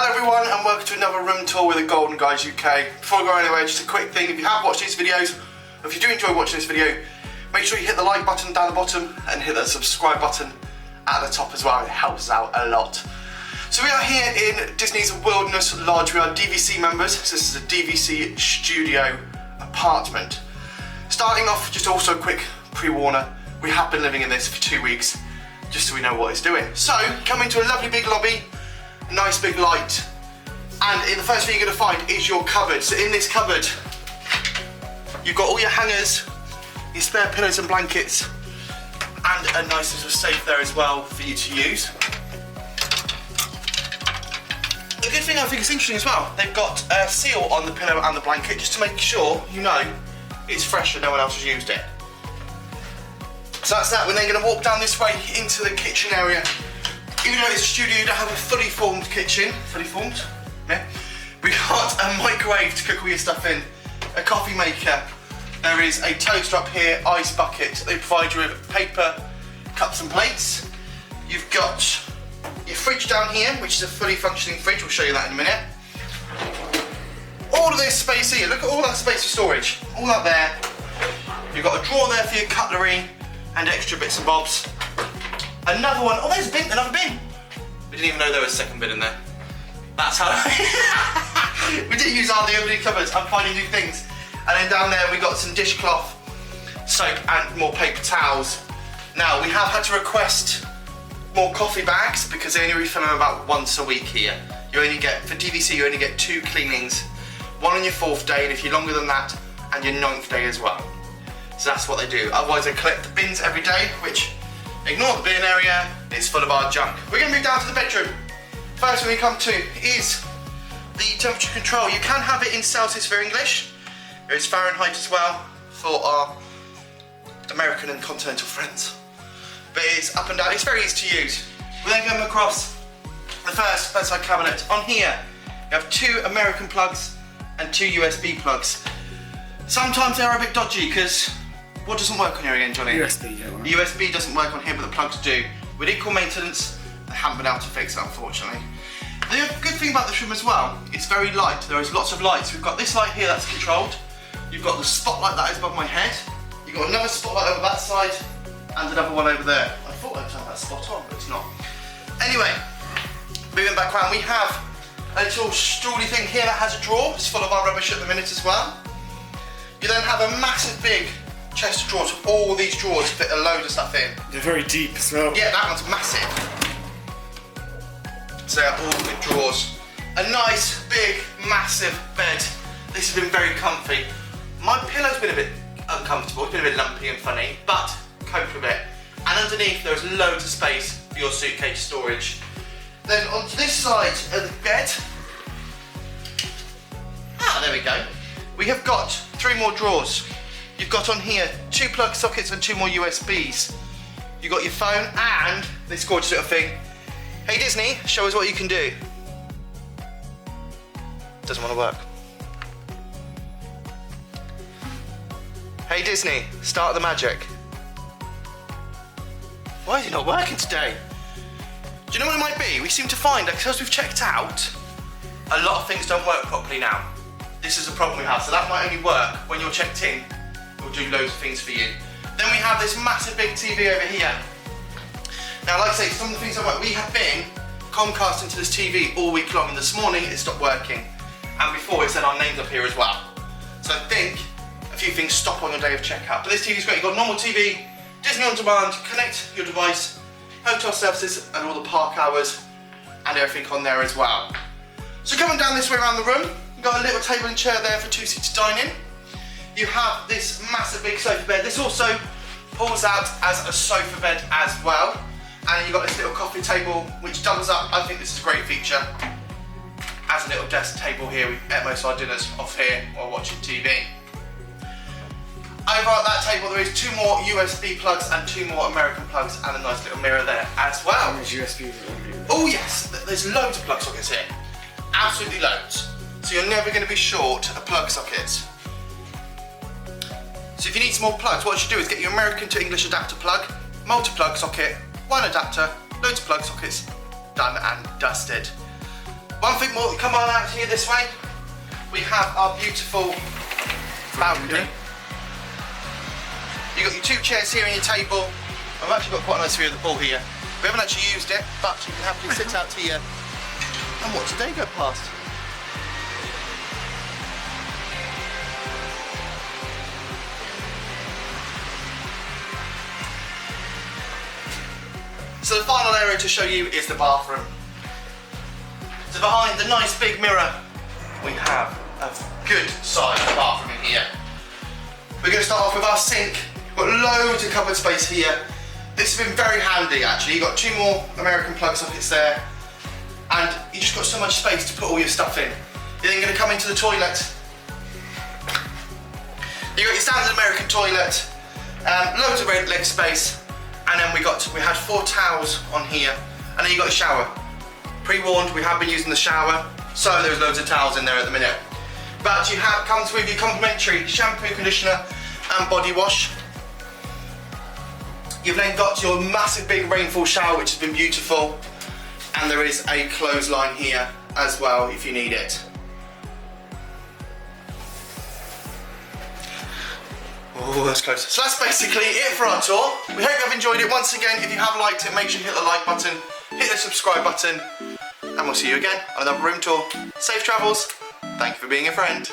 Hello everyone and welcome to another room tour with the Golden Guys UK. Before I go anywhere, just a quick thing, if you have watched these videos, or if you do enjoy watching this video, make sure you hit the like button down the bottom and hit the subscribe button at the top as well, it helps us out a lot. So we are here in Disney's Wilderness Lodge, we are DVC members, so this is a DVC studio apartment. Starting off, just also a quick pre-warner, we have been living in this for 2 weeks, just so we know what it's doing. So, come into a lovely big lobby, a nice big light, and the first thing you're going to find is your cupboard. So in this cupboard, you've got all your hangers, your spare pillows and blankets, and a nice little safe there as well for you to use. The good thing I think is interesting as well, they've got a seal on the pillow and the blanket just to make sure you know it's fresh and no one else has used it. So that's that. We're then going to walk down this way into the kitchen area. Even though it's a studio, you don't have a fully formed kitchen. Fully formed? Yeah. We've got a microwave to cook all your stuff in, a coffee maker. There is a toaster up here, ice bucket. They provide you with paper, cups and plates. You've got your fridge down here, which is a fully functioning fridge. We'll show you that in a minute. All of this space here, look at all that space for storage. All that there. You've got a drawer there for your cutlery and extra bits and bobs. Another one, oh there's a bin, another bin. We didn't even know there was a second bin in there. That's how, we didn't use hardly any cupboards, I'm finding new things. And then down there we got some dishcloth, soap and more paper towels. Now we have had to request more coffee bags because they only refill them about once a week here. You only get, for DVC you only get 2 cleanings, one on your 4th day and if you're longer than that, and your 9th day as well. So that's what they do. Otherwise they collect the bins every day, which, ignore the bin area, it's full of our junk. We're going to move down to the bedroom. First thing we come to is the temperature control. You can have it in Celsius for English. There is Fahrenheit as well for our American and continental friends. But it's up and down, it's very easy to use. We then come across the first bedside cabinet. On here, you have 2 American plugs and 2 USB plugs. Sometimes they're a bit dodgy because what doesn't work on here again, Johnny? USB, yeah. The USB doesn't work on here, but the plugs do. We did call maintenance, they haven't been able to fix it, unfortunately. The good thing about this room as well, it's very light. There is lots of lights. We've got this light here that's controlled. You've got the spotlight that is above my head. You've got another spotlight over that side, and another one over there. I thought I'd turn that spot on, but it's not. Anyway, moving back around, we have a little stooly thing here that has a drawer. It's full of our rubbish at the minute as well. You then have a massive big chest of drawers with all these drawers to fit a load of stuff in. They're very deep as well. Yeah, that one's massive. So all the big drawers. A nice, big, massive bed. This has been very comfy. My pillow's been a bit uncomfortable, it's been a bit lumpy and funny, but cope with it. And underneath there's loads of space for your suitcase storage. Then onto this side of the bed, there we go. We have got 3 more drawers. You've got on here 2 plug sockets and 2 more USBs. You've got your phone and this gorgeous little thing. Hey Disney, show us what you can do. Doesn't want to work. Hey Disney, start the magic. Why is it not working today? Do you know what it might be? We seem to find that because we've checked out, a lot of things don't work properly now. This is a problem we have, so that might only work when you're checked in. We'll do loads of things for you. Then we have this massive big TV over here. Now, like I say, some of the things that work, we have been Comcasting to this TV all week long, and this morning it stopped working. And before it said our names up here as well. So I think a few things stop on your day of checkout. But this TV's great. You've got normal TV, Disney On Demand, connect your device, hotel services and all the park hours and everything on there as well. So coming down this way around the room, you've got a little table and chair there for 2-seater dining. You have this massive big sofa bed. This also pulls out as a sofa bed as well. And then you've got this little coffee table which doubles up. I think this is a great feature. As a little desk table here, we ate most of our dinners off here while watching TV. Over at that table there is 2 more USB plugs and 2 more American plugs and a nice little mirror there as well. There's USB. Oh yes, there's loads of plug sockets here. Absolutely loads. So you're never going to be short of plug sockets. So if you need some more plugs, what you should do is get your American to English adapter plug, multi-plug socket, 1 adapter, loads of plug sockets, done and dusted. One thing more, come on out here this way. We have our beautiful balcony. You've got your 2 chairs here and your table. I've actually got quite a nice view of the pool here. We haven't actually used it, but you can happily sit out here and watch the day go past. So the final area to show you is the bathroom. So behind the nice big mirror, we have a good sized bathroom in here. We're going to start off with our sink. We've got loads of cupboard space here. This has been very handy actually. You've got 2 more American plug sockets there, and you just got so much space to put all your stuff in. You're then going to come into the toilet. You've got your standard American toilet, loads of leg space, and then we had 4 towels on here, and then you got a shower. Pre-warned, we have been using the shower, so there's loads of towels in there at the minute. But you have comes with your complimentary shampoo, conditioner, and body wash. You've then got your massive big rainfall shower, which has been beautiful, and there is a clothesline here as well if you need it. Oh, that's close. So that's basically it for our tour. We hope you've enjoyed it. Once again, if you have liked it, make sure you hit the like button, hit the subscribe button, and we'll see you again on another room tour. Safe travels. Thank you for being a friend.